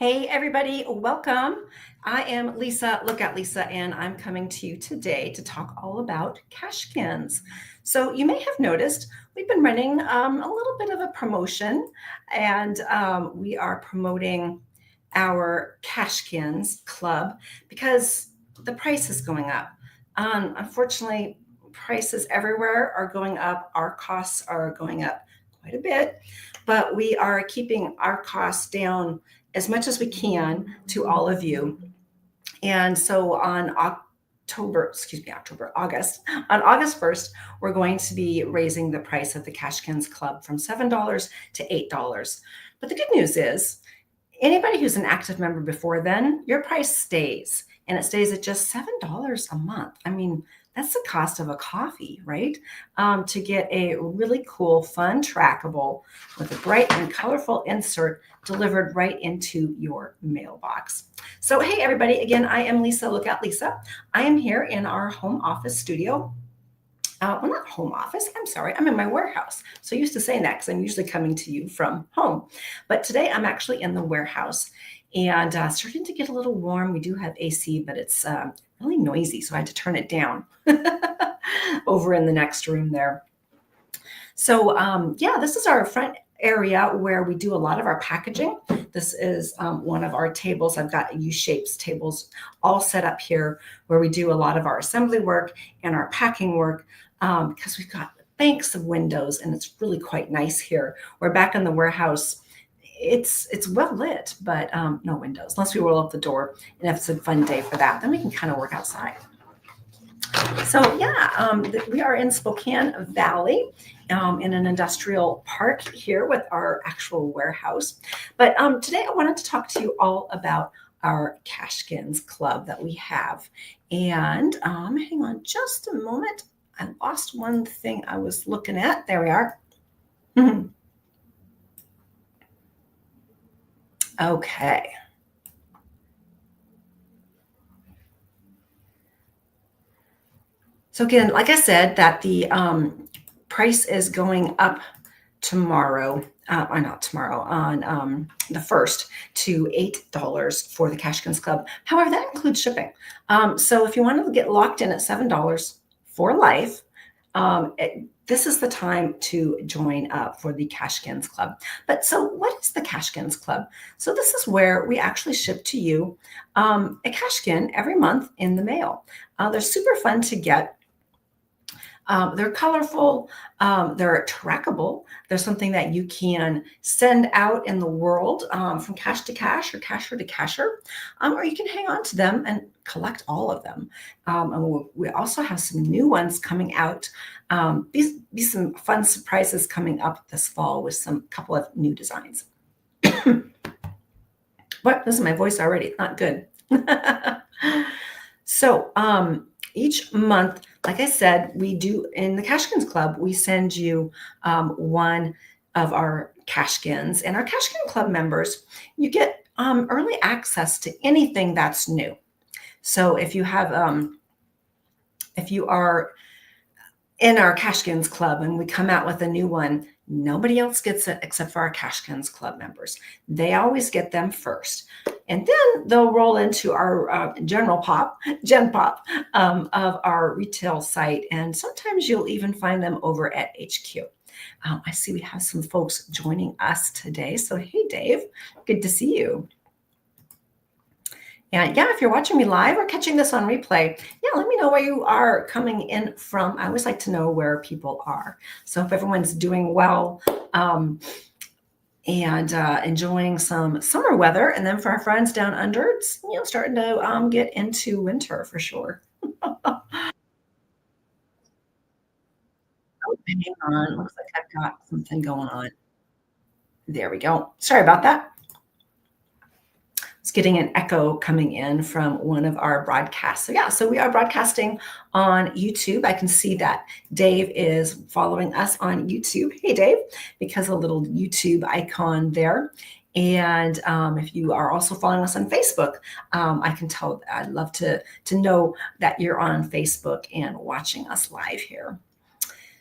Hey, everybody, welcome. I am Lisa, Look at Lisa, and I'm coming to you today to talk all about Cachekinz. So, you may have noticed we've been running a little bit of a promotion, and we are promoting our Cachekinz Club because the price is going up. Unfortunately, prices everywhere are going up, our costs are going up quite a bit, but we are keeping our costs down as much as we can to all of you. And so on August, on August 1st, we're going to be raising the price of the Cachekinz Club from $7 to $8. But the good news is anybody who's an active member before then, your price stays, and it stays at just $7 a month. I mean, that's the cost of a coffee, right? To get a really cool, fun trackable with a bright and colorful insert delivered right into your mailbox. So, hey, everybody, again, I am Lisa, Look at Lisa. I am here in our home office studio. Well, not home office. I'm sorry. I'm in my warehouse. So used to saying that because I'm usually coming to you from home. But today I'm actually in the warehouse and starting to get a little warm. We do have AC, but it's really noisy. So I had to turn it down over in the next room there. So yeah, this is our front area where we do a lot of our packaging. This is one of our tables. I've got U-shaped tables all set up here where we do a lot of our assembly work and our packing work because we've got banks of windows and it's really quite nice here. We're back in the warehouse. It's well lit, but no windows unless we roll up the door. And if it's a fun day for that, then we can kind of work outside. So yeah, we are in Spokane Valley in an industrial park here with our actual warehouse. But today I wanted to talk to you all about our Cachekinz Club that we have. And hang on just a moment. I lost one thing I was looking at. There we are. Okay. So again, like I said, that the price is going up tomorrow, or not tomorrow, on the 1st to $8 for the Cachekinz Club. However, that includes shipping. So if you want to get locked in at $7 for life, this is the time to join up for the Cachekinz Club. But so what is the Cachekinz Club? So this is where we actually ship to you a Cachekin every month in the mail. They're super fun to get. They're colorful, they're trackable. They're something that you can send out in the world from cache to cache or cacher to cacher, or you can hang on to them and collect all of them. And we also have some new ones coming out. Be some fun surprises coming up this fall with some couple of new designs. What? This is my voice already. It's not good. So each month, like I said, we do in the Cachekinz Club, we send you one of our Cachekins. And our Cachekin Club members, you get early access to anything that's new. So if you have, if you are in our Cachekinz Club and we come out with a new one, nobody else gets it except for our Cachekinz Club members. They always get them first. And then they'll roll into our Gen Pop of our retail site. And sometimes you'll even find them over at HQ. I see we have some folks joining us today. So, hey, Dave, good to see you. And yeah, if you're watching me live or catching this on replay, yeah, let me know where you are coming in from. I always like to know where people are. So if everyone's doing well and enjoying some summer weather, and then for our friends down under, it's starting to get into winter for sure. Oh, hang on, looks like I've got something going on. There we go. Sorry about that. It's getting an echo coming in from one of our broadcasts. So yeah, so we are broadcasting on YouTube. I can see that Dave is following us on YouTube. Hey, Dave, because a little YouTube icon there. And if you are also following us on Facebook, I can tell, I'd love to know that you're on Facebook and watching us live here.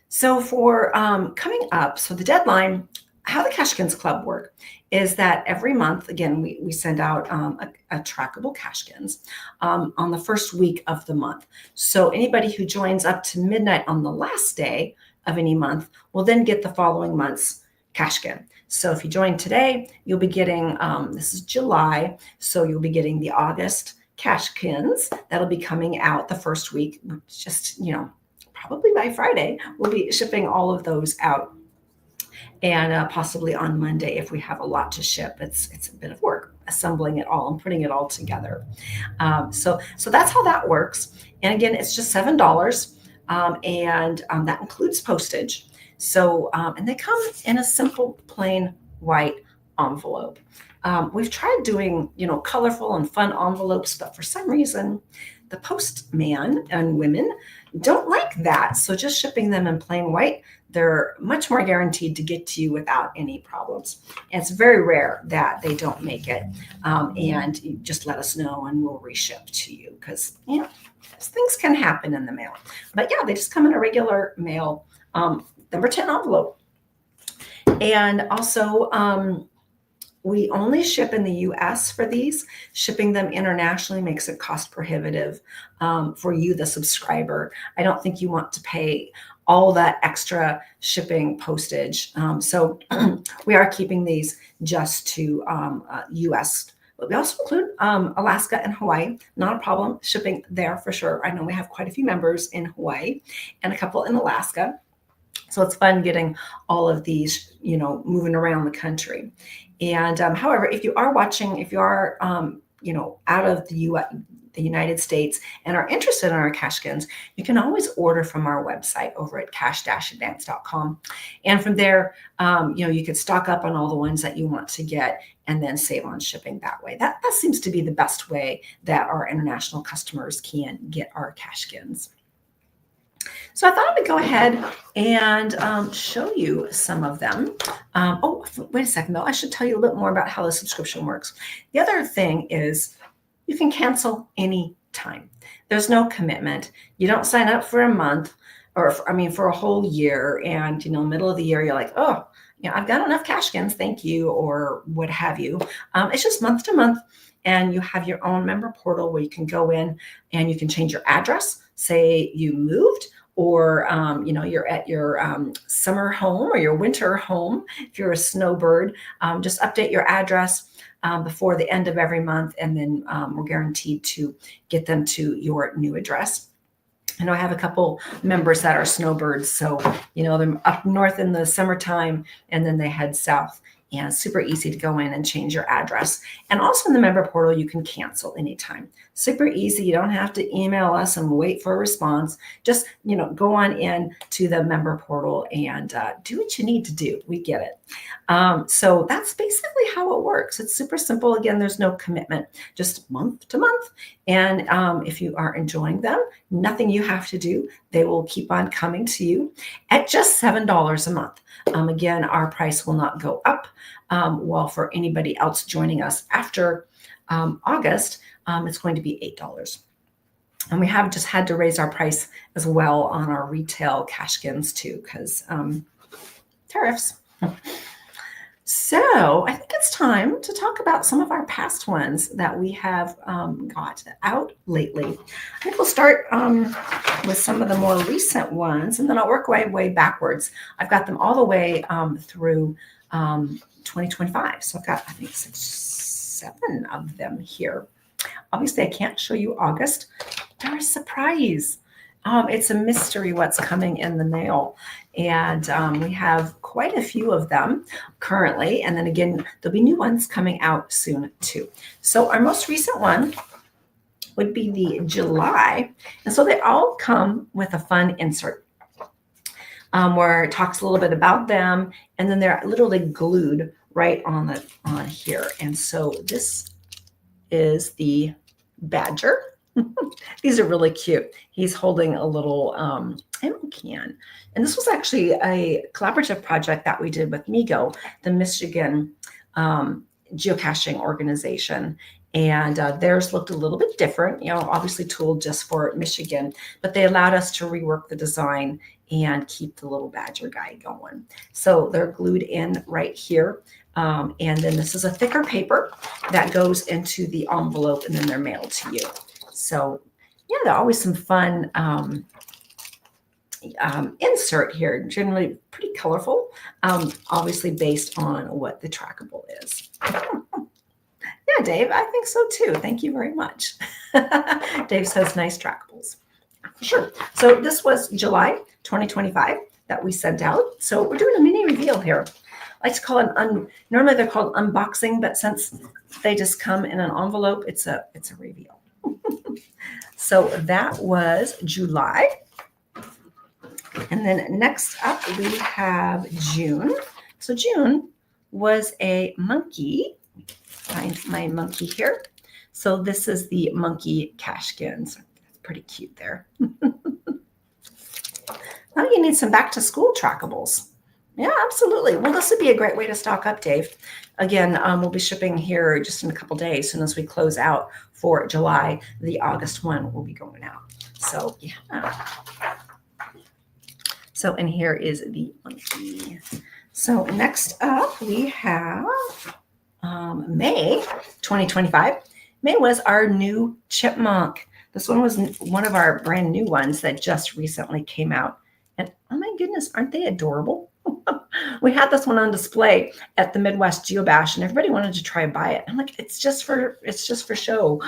So for coming up, so the deadline how the Cachekinz Club work is that every month, again, we send out a trackable Cachekinz on the first week of the month. So anybody who joins up to midnight on the last day of any month will then get the following month's Cachekin. So if you join today, you'll be getting, this is July, so you'll be getting the August Cachekinz. That'll be coming out the first week, just, probably by Friday, we'll be shipping all of those out. And possibly on Monday if we have a lot to ship. It's a bit of work assembling it all and putting it all together. So that's how that works. And again, it's just $7, and that includes postage. So and they come in a simple plain white envelope. We've tried doing colorful and fun envelopes, but for some reason the postman and women don't like that. So just shipping them in plain white, they're much more guaranteed to get to you without any problems. And it's very rare that they don't make it. And you just let us know and we'll reship to you because, things can happen in the mail. But yeah, they just come in a regular mail, number 10 envelope. And also, we only ship in the US for these. Shipping them internationally makes it cost prohibitive for you, the subscriber. I don't think you want to pay all that extra shipping postage. So we are keeping these just to US. But we also include Alaska and Hawaii. Not a problem shipping there for sure. I know we have quite a few members in Hawaii and a couple in Alaska. So it's fun getting all of these, moving around the country. And however, if you are watching, if you are, out of the United States and are interested in our Cachekinz, you can always order from our website over at cash-advance.com. And from there, you could stock up on all the ones that you want to get and then save on shipping that way. That seems to be the best way that our international customers can get our Cachekinz. So I thought I would go ahead and show you some of them. Oh, wait a second though. I should tell you a little bit more about how the subscription works. The other thing is you can cancel any time. There's no commitment. You don't sign up for a month or for a whole year. And, middle of the year, you're like, oh, I've got enough Cachekinz, thank you, or what have you. It's just month to month. And you have your own member portal where you can go in and you can change your address. Say you moved, or you're at your summer home or your winter home. If you're a snowbird, just update your address before the end of every month, and then we're guaranteed to get them to your new address. I know I have a couple members that are snowbirds, so they're up north in the summertime, and then they head south. And it's super easy to go in and change your address. And also in the member portal, you can cancel anytime. Super easy. You don't have to email us and wait for a response. Just, go on in to the member portal and do what you need to do. We get it. So that's basically how it works. It's super simple. Again, there's no commitment, just month to month. And if you are enjoying them, nothing you have to do. They will keep on coming to you at just $7 a month. Again, our price will not go up. Well, for anybody else joining us after August, it's going to be $8. And we have just had to raise our price as well on our retail Cachekinz too, because tariffs. So I think it's time to talk about some of our past ones that we have got out lately. I think we'll start with some of the more recent ones, and then I'll work way backwards. I've got them all the way through 2025. So I've got, I think, 7 of them here. Obviously, I can't show you August. They're a surprise. It's a mystery what's coming in the mail. And we have quite a few of them currently. And then again, there'll be new ones coming out soon too. So our most recent one would be the July. And so they all come with a fun insert where it talks a little bit about them. And then they're literally glued right on here. And so this is the badger. These are really cute. He's holding a little ammo can. And this was actually a collaborative project that we did with MIGO, the Michigan geocaching organization. And theirs looked a little bit different, obviously tooled just for Michigan, but they allowed us to rework the design and keep the little badger guy going. So they're glued in right here. And then this is a thicker paper that goes into the envelope, and then they're mailed to you. So yeah, they're always some fun insert here, generally pretty colorful, obviously based on what the trackable is. Yeah, Dave, I think so too. Thank you very much. Dave says nice trackables. Sure. So this was July 2025 that we sent out. So we're doing a mini reveal here. I like to call it normally they're called unboxing, but since they just come in an envelope, it's a reveal. So that was July. And then next up we have June. So June was a monkey. Find my monkey here. So this is the monkey Cachekinz. It's pretty cute there. Now you need some back to school trackables. Yeah, absolutely. Well, this would be a great way to stock up, Dave. Again, we'll be shipping here just in a couple days. As soon as we close out for July, the August one will be going out. So yeah. So, and here is the monkey. So next up we have May 2025. May was our new chipmunk. This one was one of our brand new ones that just recently came out. And oh my goodness, aren't they adorable? We had this one on display at the Midwest Geobash, and everybody wanted to try and buy it. I'm like, it's just for show.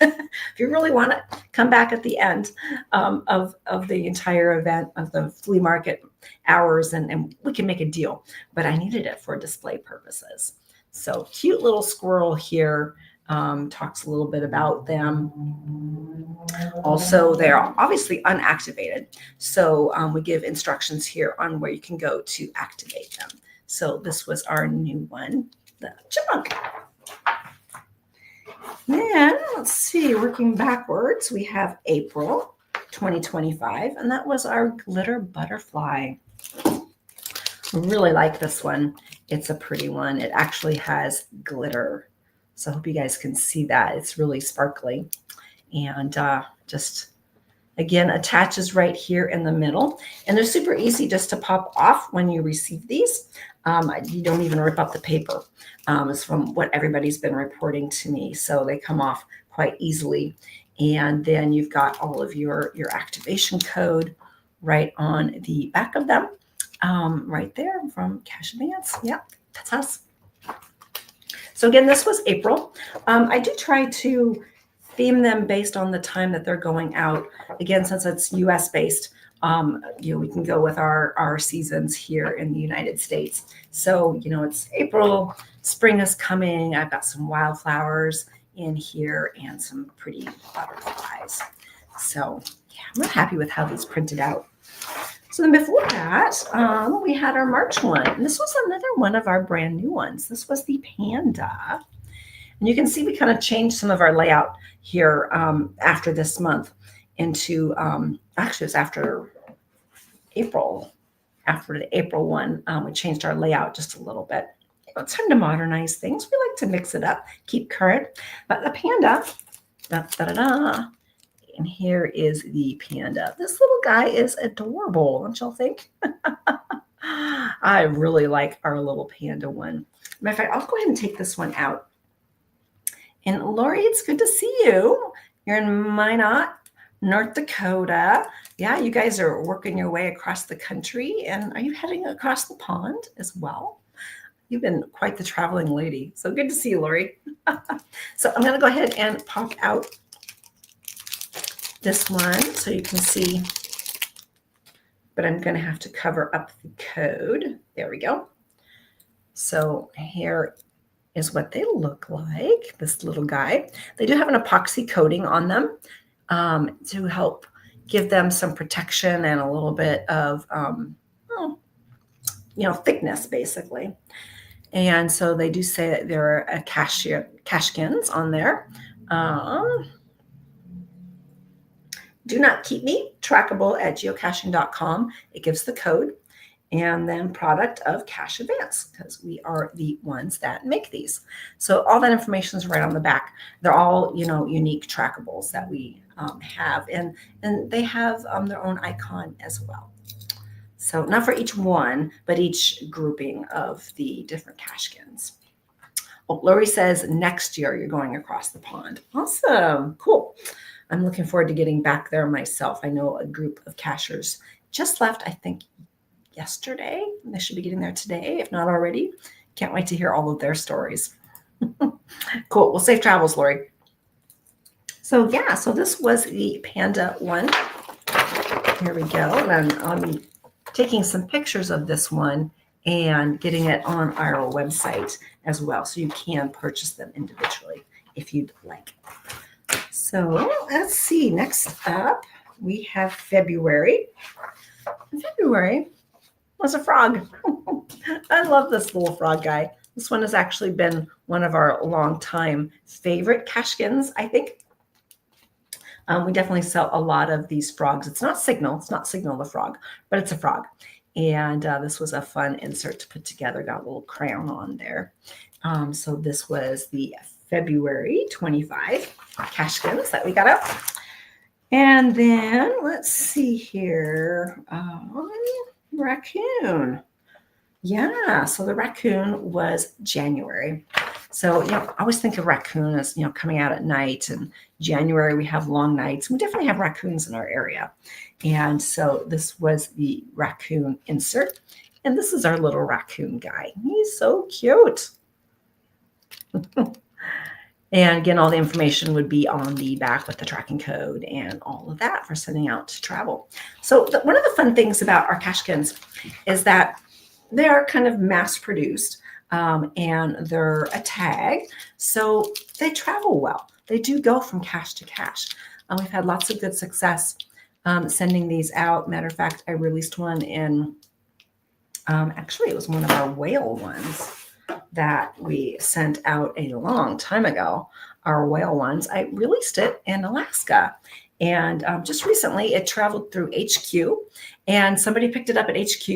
If you really want to come back at the end of the entire event of the flea market hours, and we can make a deal. But I needed it for display purposes. So cute little squirrel here. Talks a little bit about them. Also, they're obviously unactivated. So we give instructions here on where you can go to activate them. So this was our new one, the chipmunk. Then let's see, working backwards, we have April 2025, and that was our glitter butterfly. Really like this one. It's a pretty one. It actually has glitter. So I hope you guys can see that. It's really sparkly. And just, again, attaches right here in the middle. And they're super easy just to pop off when you receive these. You don't even rip up the paper. It's from what everybody's been reporting to me. So they come off quite easily. And then you've got all of your activation code right on the back of them. Right there from Cash Advance. Yep, that's us. So again, this was April. I do try to theme them based on the time that they're going out. Again, since it's US based, we can go with our seasons here in the United States. So, it's April, spring is coming. I've got some wildflowers in here and some pretty butterflies. So yeah, I'm really happy with how these printed out. So then before that, we had our March one. And this was another one of our brand new ones. This was the panda. And you can see we kind of changed some of our layout here after this month into, actually it was after April. After the April one, we changed our layout just a little bit. It's time to modernize things. We like to mix it up, keep current. But the panda, and here is the panda. This little guy is adorable, don't y'all think? I really like our little panda one. Matter of fact, I'll go ahead and take this one out. And Lori, it's good to see you. You're in Minot, North Dakota. Yeah, you guys are working your way across the country. And are you heading across the pond as well? You've been quite the traveling lady. So good to see you, Lori. So I'm going to go ahead and pop out this one so you can see, but I'm going to have to cover up the code. There we go. So here is what they look like, this little guy. They do have an epoxy coating on them to help give them some protection and a little bit of, thickness, basically. And so they do say that there are a Cachekinz on there. Do not keep me, trackable at geocaching.com. It gives the code, and then product of Cash Advance, because we are the ones that make these. So all that information is right on the back. They're all, unique trackables that we have, and they have their own icon as well. So not for each one, but each grouping of the different Cachekinz. Oh, Lori says next year you're going across the pond. Awesome. Cool. I'm looking forward to getting back there myself. I know a group of cachers just left, I think, yesterday. They should be getting there today, if not already. Can't wait to hear all of their stories. Cool. Well, safe travels, Lori. So yeah, so this was the panda one. Here we go. And I'm taking some pictures of this one and getting it on our website as well. So you can purchase them individually if you'd like. So let's see. Next up, we have February. February was a frog. I love this little frog guy. This one has actually been one of our longtime favorite Cachekinz, I think. We definitely sell a lot of these frogs. It's not Signal the frog, but it's a frog. And this was a fun insert to put together. Got a little crown on there. So this was the February 25 Cachekinz that we got up. And then let's see here. Raccoon. Yeah, so the raccoon was January. So, I always think of raccoon as, coming out at night, and January we have long nights. We definitely have raccoons in our area. And so this was the raccoon insert. And this is our little raccoon guy. He's so cute. And again, all the information would be on the back with the tracking code and all of that for sending out to travel. So one of the fun things about our Cachekinz is that they are kind of mass produced and they're a tag. So they travel well. They do go from cache to cache. We've had lots of good success sending these out. Matter of fact, I released one in, actually it was one of our whale ones that we sent out a long time ago, our whale ones. I released it in Alaska. And just recently it traveled through HQ and somebody picked it up at HQ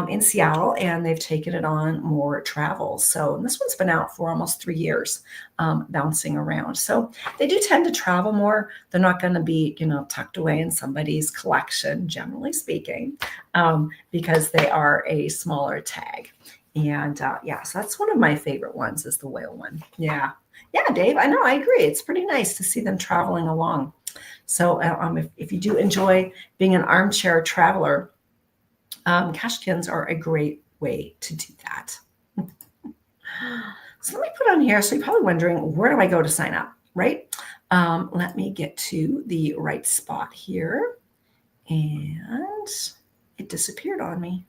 in Seattle, and they've taken it on more travel. So this one's been out for almost 3 years, bouncing around. So they do tend to travel more. They're not going to be, tucked away in somebody's collection, generally speaking, because they are a smaller tag. And yeah, so that's one of my favorite ones is the whale one. Yeah, Dave, I know, I agree. It's pretty nice to see them traveling along. So if you do enjoy being an armchair traveler, Cachekinz are a great way to do that. So let me put on here. So you're probably wondering, where do I go to sign up, right? Let me get to the right spot here. And it disappeared on me.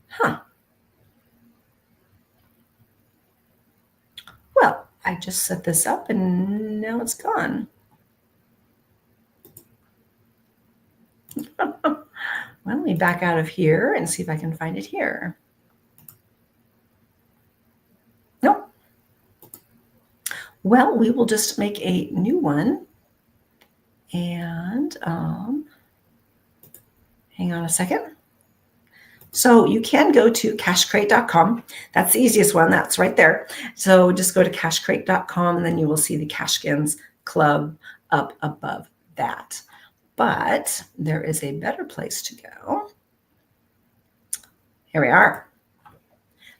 Huh. Well, I just set this up and now it's gone. Well, let me back out of here and see if I can find it here. Nope. Well, we will just make a new one. And hang on a second. So you can go to cachecrate.com. That's the easiest one. That's right there. So just go to cachecrate.com and then you will see the Cachekinz Club up above that. But there is a better place to go. Here we are.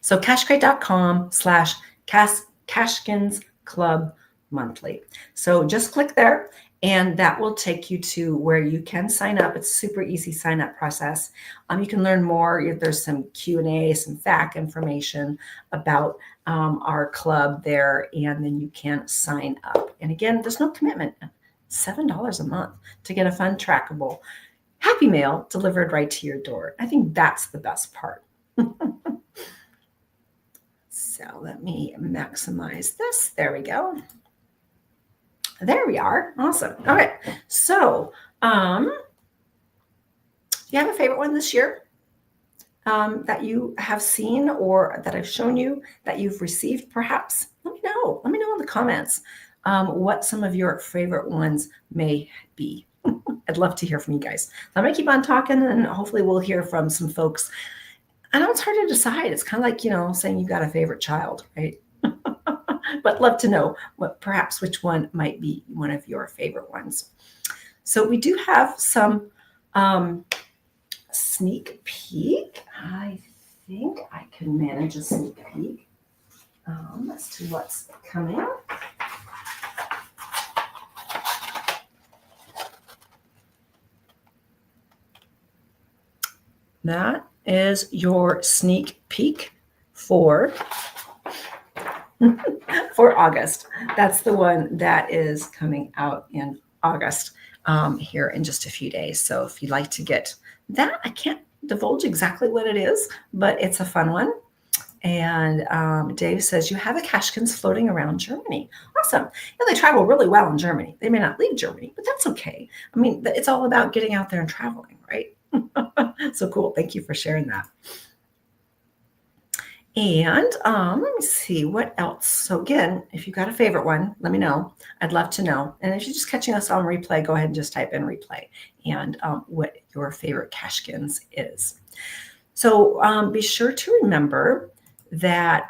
So cachecrate.com/Cachekinz Club monthly. So just click there and that will take you to where you can sign up. It's a super easy sign up process. You can learn more. There's some Q&A, some fact information about our club there, and then you can sign up. And again, there's no commitment. $7 a month to get a fun trackable Happy Mail delivered right to your door. I think that's the best part. So let me maximize this. There we go. There we are. Awesome. Okay. So do you have a favorite one this year that you have seen or that I've shown you that you've received perhaps? Let me know. Let me know in the comments what some of your favorite ones may be. I'd love to hear from you guys. I'm going to keep on talking and hopefully we'll hear from some folks. I know it's hard to decide. It's kind of like, saying you've got a favorite child, right? but love to know perhaps which one might be one of your favorite ones. So we do have some sneak peek. I think I can manage a sneak peek as to what's coming up. That is your sneak peek for August. That's the one that is coming out in August here in just a few days. So if you'd like to get that, I can't divulge exactly what it is, but it's a fun one. And Dave says, you have a Cachekinz floating around Germany. Awesome. Yeah, they travel really well in Germany. They may not leave Germany, but that's okay. I mean, it's all about getting out there and traveling, right? So cool. Thank you for sharing that. And let me see what else. So again, if you've got a favorite one, let me know. I'd love to know. And if you're just catching us on replay, go ahead and just type in replay and what your favorite Cachekinz is. So be sure to remember that,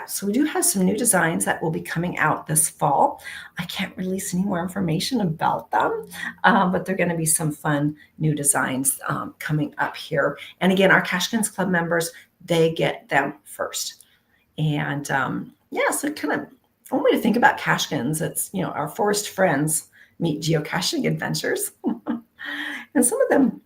so we do have some new designs that will be coming out this fall. I can't release any more information about them, but they're going to be some fun new designs coming up here. And again, our Cachekinz Club members, they get them first. And so kind of one way to think about Cachekinz, it's, our forest friends meet geocaching adventures. And some of them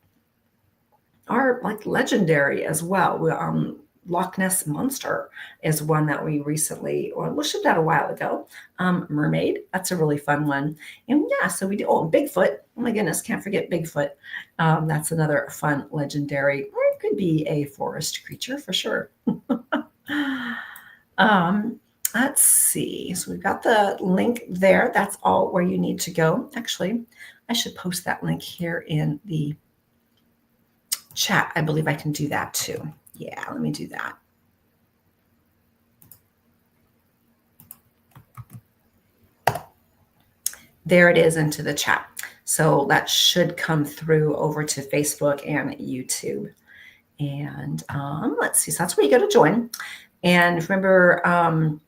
are like legendary as well. Loch Ness Monster is one that we recently, we shipped out a while ago. Mermaid, that's a really fun one. And so we do, Bigfoot. Oh my goodness, can't forget Bigfoot. That's another fun legendary, or it could be a forest creature for sure. Let's see. So we've got the link there. That's all where you need to go. Actually, I should post that link here in the chat. I believe I can do that too. Yeah, let me do that. There it is into the chat. So that should come through over to Facebook and YouTube. And let's see. So that's where you go to join. And remember,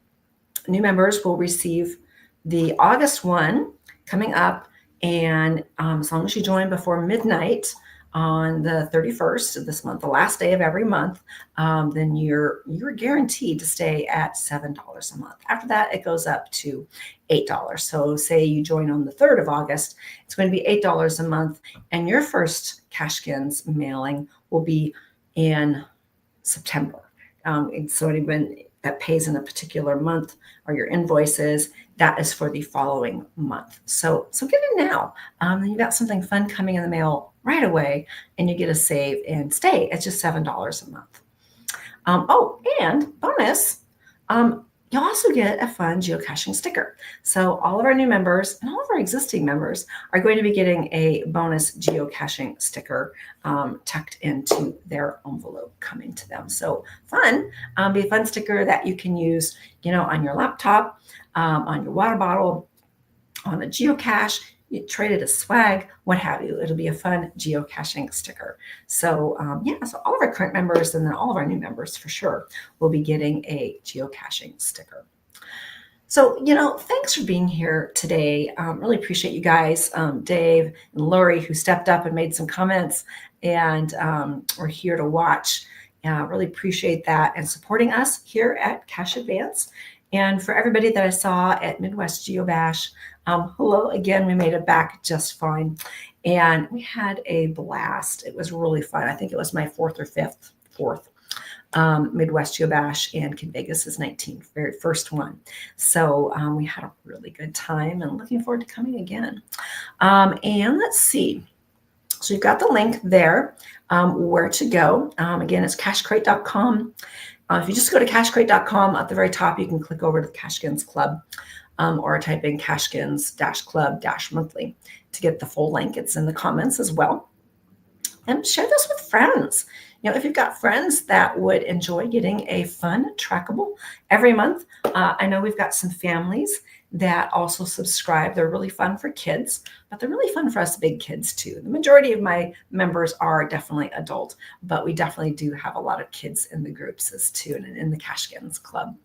new members will receive the August one coming up. And as long as you join before midnight on the 31st of this month, the last day of every month, then you're guaranteed to stay at $7 a month. After that, it goes up to $8. So say you join on the 3rd of August, it's going to be $8 a month, and your first Cachekinz mailing will be in September. And so anyone that pays in a particular month or your invoices, that is for the following month. So get it now. Then you got something fun coming in the mail right away, and you get a save and stay at just $7 a month. And bonus, you'll also get a fun geocaching sticker. So all of our new members and all of our existing members are going to be getting a bonus geocaching sticker tucked into their envelope coming to them. So fun, be a fun sticker that you can use, on your laptop, on your water bottle, on a geocache. You trade it as swag, what have you. It'll be a fun geocaching sticker. So so all of our current members and then all of our new members for sure will be getting a geocaching sticker. So, thanks for being here today. Really appreciate you guys, Dave and Lori, who stepped up and made some comments and we're here to watch. Really appreciate that and supporting us here at Cache Advance. And for everybody that I saw at Midwest GeoBash, hello again. We made it back just fine. And we had a blast. It was really fun. I think it was my fourth Midwest GeoBash, and Kid Vegas' 19th, very first one. So we had a really good time and looking forward to coming again. And let's see. So you've got the link there where to go. Again, it's cachecrate.com. If you just go to cachecrate.com, at the very top, you can click over to the Cachekinz Club or type in Cachekinz-Club-monthly to get the full link. It's in the comments as well. And share this with friends. If you've got friends that would enjoy getting a fun trackable every month. I know we've got some families that also subscribe. They're really fun for kids, but they're really fun for us big kids too. The majority of my members are definitely adult, but we definitely do have a lot of kids in the groups as too, and in the Cachekinz Club.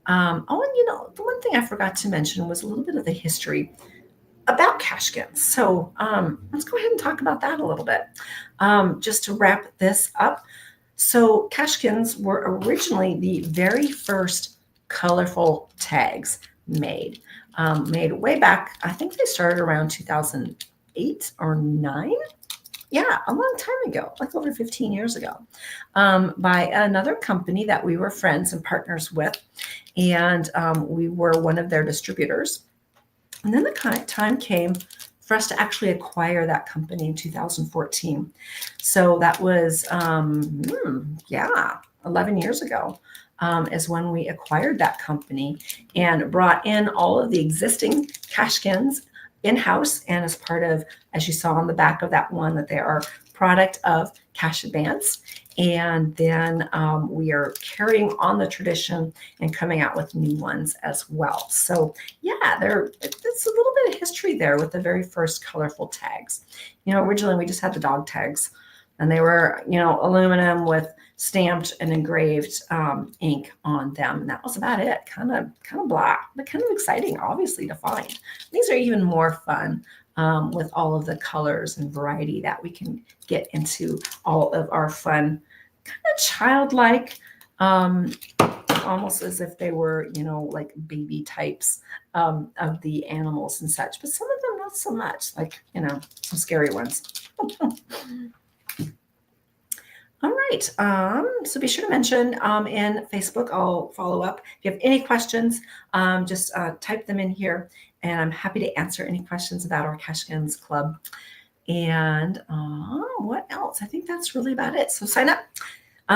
Oh, and the one thing I forgot to mention was a little bit of the history about Cachekinz. So let's go ahead and talk about that a little bit. Just to wrap this up. So Cachekinz were originally the very first colorful tags made. Made way back, I think they started around 2008 or 9. Yeah, a long time ago, like over 15 years ago, by another company that we were friends and partners with. And we were one of their distributors. And then the time came for us to actually acquire that company in 2014. So that was, 11 years ago is when we acquired that company and brought in all of the existing Cachekinz in-house. And as part of, as you saw on the back of that one, that they are product of Cash Advance. And then we are carrying on the tradition and coming out with new ones as well. So yeah, it's a little bit of history there with the very first colorful tags. Originally we just had the dog tags, and they were, aluminum with stamped and engraved ink on them. And that was about it. Kind of blah, but kind of exciting, obviously, to find. These are even more fun with all of the colors and variety that we can get into all of our fun, kind of childlike, almost as if they were, like baby types of the animals and such. But some of them not so much, like, some scary ones. All right. So be sure to mention in Facebook. I'll follow up. If you have any questions, just type them in here, and I'm happy to answer any questions about our Cachekinz Club. And what else? I think that's really about it. So sign up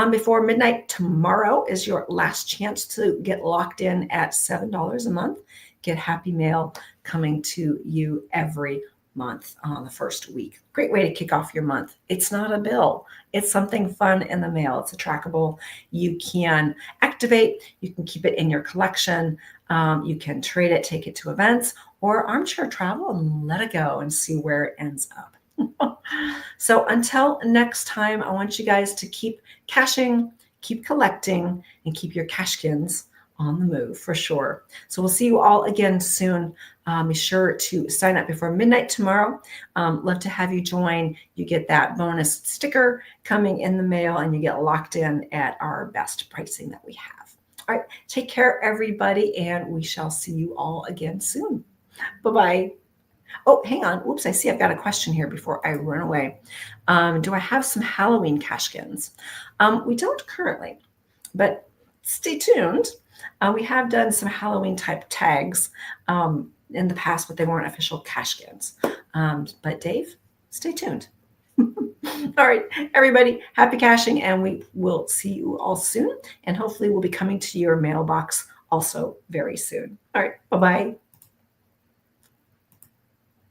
before midnight tomorrow is your last chance to get locked in at $7 a month. Get Happy Mail coming to you every month on the first week. Great way to kick off your month. It's not a bill. It's something fun in the mail. It's a trackable. You can activate. You can keep it in your collection. You can trade it, take it to events, or armchair travel and let it go and see where it ends up. So until next time, I want you guys to keep caching, keep collecting, and keep your Cachekinz on the move for sure. So we'll see you all again soon. Be sure to sign up before midnight tomorrow. Love to have you join. You get that bonus sticker coming in the mail, and you get locked in at our best pricing that we have. All right, take care, everybody, and we shall see you all again soon. Bye-bye. Oh, hang on. Oops, I see I've got a question here before I run away. Do I have some Halloween Cachekinz? We don't currently, but stay tuned. We have done some Halloween type tags in the past, but they weren't official Cachekinz. But Dave, stay tuned. All right, everybody, happy caching, and we will see you all soon. And hopefully we'll be coming to your mailbox also very soon. All right, bye-bye.